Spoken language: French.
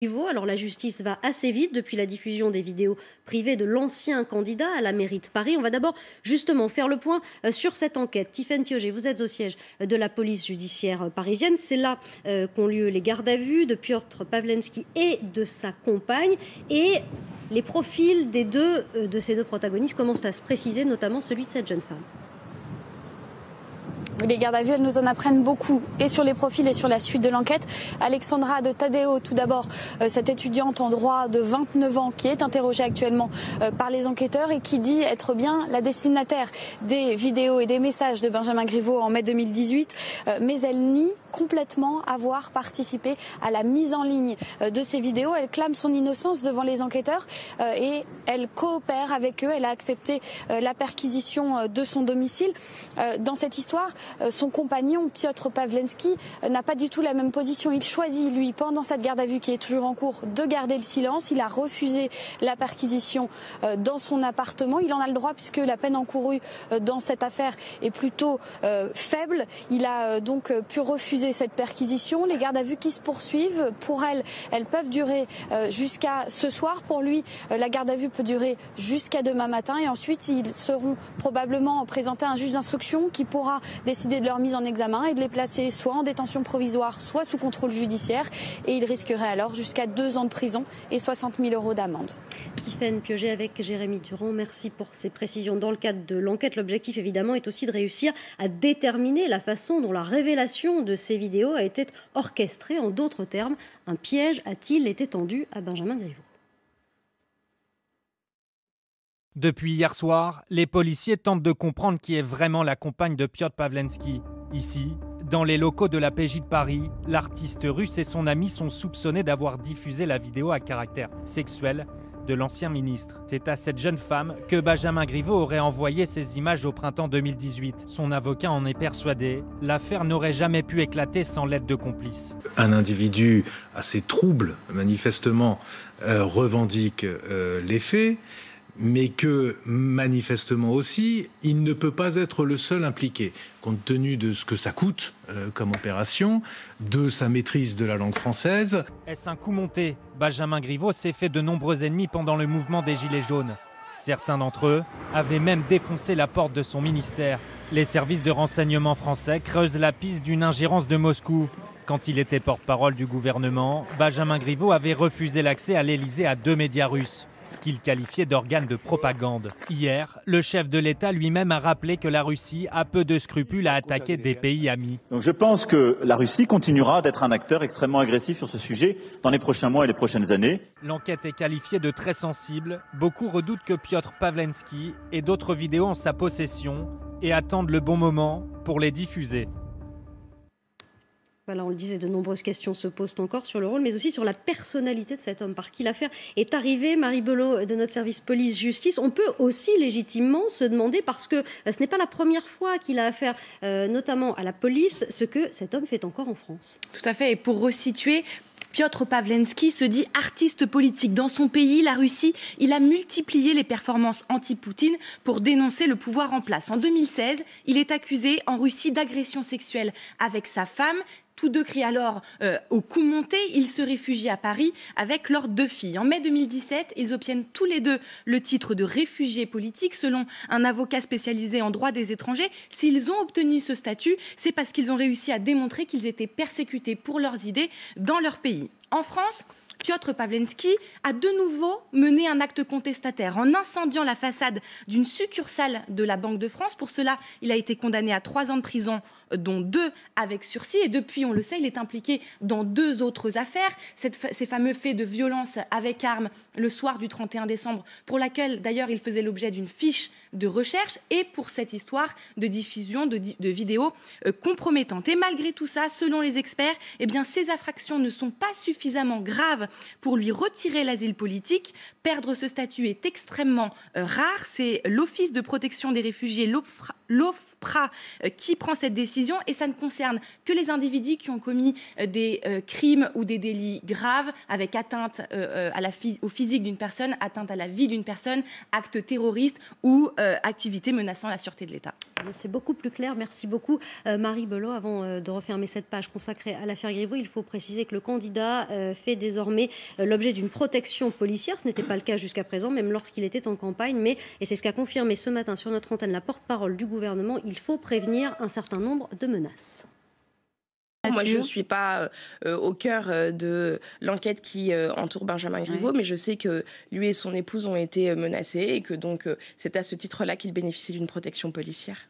Alors la justice va assez vite depuis la diffusion des vidéos privées de l'ancien candidat à la mairie de Paris. On va d'abord justement faire le point sur cette enquête. Tiffaine Piauget, vous êtes au siège de la police judiciaire parisienne. C'est là qu'ont lieu les gardes à vue de Piotr Pawlenski et de sa compagne. Et les profils de ces deux protagonistes commencent à se préciser, notamment celui de cette jeune femme. Les gardes à vue, elles nous en apprennent beaucoup, et sur les profils et sur la suite de l'enquête. Alexandra de Tadeo, tout d'abord, cette étudiante en droit de 29 ans qui est interrogée actuellement par les enquêteurs et qui dit être bien la destinataire des vidéos et des messages de Benjamin Griveaux en mai 2018, mais elle nie complètement avoir participé à la mise en ligne de ces vidéos. Elle clame son innocence devant les enquêteurs et elle coopère avec eux. Elle a accepté la perquisition de son domicile. Dans cette histoire, son compagnon, Piotr Pawlenski, n'a pas du tout la même position. Il choisit, lui, pendant cette garde à vue qui est toujours en cours, de garder le silence. Il a refusé la perquisition dans son appartement. Il en a le droit puisque la peine encourue dans cette affaire est plutôt faible. Il a donc pu refuser cette perquisition. Les gardes à vue qui se poursuivent, pour elles, elles peuvent durer jusqu'à ce soir. Pour lui, la garde à vue peut durer jusqu'à demain matin. Et ensuite, ils seront probablement présentés à un juge d'instruction qui pourra décider de leur mise en examen et de les placer soit en détention provisoire, soit sous contrôle judiciaire. Et ils risqueraient alors jusqu'à 2 ans de prison et 60 000 € d'amende. Tiffaine Piauget avec Jérémy Durand, merci pour ces précisions. Dans le cadre de l'enquête, l'objectif évidemment est aussi de réussir à déterminer la façon dont la révélation de ces vidéos a été orchestrée. En d'autres termes, un piège a-t-il été tendu à Benjamin Griveaux? Depuis hier soir, les policiers tentent de comprendre qui est vraiment la compagne de Piotr Pawlenski. Ici, dans les locaux de la PJ de Paris, l'artiste russe et son ami sont soupçonnés d'avoir diffusé la vidéo à caractère sexuel de l'ancien ministre. C'est à cette jeune femme que Benjamin Griveaux aurait envoyé ces images au printemps 2018. Son avocat en est persuadé, l'affaire n'aurait jamais pu éclater sans l'aide de complices. Un individu assez trouble, manifestement, revendique les faits, mais que, manifestement aussi, il ne peut pas être le seul impliqué, compte tenu de ce que ça coûte comme opération, de sa maîtrise de la langue française. Est-ce un coup monté? Benjamin Griveaux s'est fait de nombreux ennemis pendant le mouvement des Gilets jaunes. Certains d'entre eux avaient même défoncé la porte de son ministère. Les services de renseignement français creusent la piste d'une ingérence de Moscou. Quand il était porte-parole du gouvernement, Benjamin Griveaux avait refusé l'accès à l'Élysée à 2 médias russes qu'il qualifiait d'organes de propagande. Hier, le chef de l'État lui-même a rappelé que la Russie a peu de scrupules à attaquer des pays amis. Donc je pense que la Russie continuera d'être un acteur extrêmement agressif sur ce sujet dans les prochains mois et les prochaines années. L'enquête est qualifiée de très sensible. Beaucoup redoutent que Piotr Pawlenski ait d'autres vidéos en sa possession et attendent le bon moment pour les diffuser. Voilà, on le disait, de nombreuses questions se posent encore sur le rôle, mais aussi sur la personnalité de cet homme, par qui l'affaire est arrivée. Marie Belot de notre service police-justice. On peut aussi légitimement se demander, parce que ce n'est pas la première fois qu'il a affaire, notamment à la police, ce que cet homme fait encore en France. Tout à fait, et pour resituer, Piotr Pawlenski se dit artiste politique. Dans son pays, la Russie, il a multiplié les performances anti-Poutine pour dénoncer le pouvoir en place. En 2016, il est accusé en Russie d'agression sexuelle avec sa femme. Tous deux crient alors au coup monté. Ils se réfugient à Paris avec leurs 2 filles. En mai 2017, ils obtiennent tous les deux le titre de réfugiés politiques selon un avocat spécialisé en droit des étrangers. S'ils ont obtenu ce statut, c'est parce qu'ils ont réussi à démontrer qu'ils étaient persécutés pour leurs idées dans leur pays. En France, Piotr Pawlenski a de nouveau mené un acte contestataire en incendiant la façade d'une succursale de la Banque de France. Pour cela, il a été condamné à 3 ans de prison, dont 2 avec sursis. Et depuis, on le sait, il est impliqué dans 2 autres affaires. Ces fameux faits de violence avec arme le soir du 31 décembre, pour laquelle d'ailleurs il faisait l'objet d'une fiche de recherche, et pour cette histoire de diffusion de vidéos compromettantes. Et malgré tout ça, selon les experts, eh bien, ces infractions ne sont pas suffisamment graves pour lui retirer l'asile politique. Perdre ce statut est extrêmement rare. C'est l'Office de protection des réfugiés, l'OFPRA, PRA qui prend cette décision, et ça ne concerne que les individus qui ont commis des crimes ou des délits graves avec atteinte au physique d'une personne, atteinte à la vie d'une personne, acte terroriste ou activité menaçant la sûreté de l'État. C'est beaucoup plus clair, merci beaucoup Marie Belot. Avant de refermer cette page consacrée à l'affaire Griveaux, il faut préciser que le candidat fait désormais l'objet d'une protection policière. Ce n'était pas le cas jusqu'à présent, même lorsqu'il était en campagne, mais, et c'est ce qu'a confirmé ce matin sur notre antenne la porte-parole du gouvernement, il faut prévenir un certain nombre de menaces. Moi, je ne suis pas au cœur de l'enquête qui entoure Benjamin Griveaux, mais je sais que lui et son épouse ont été menacés et que donc c'est à ce titre-là qu'il bénéficie d'une protection policière.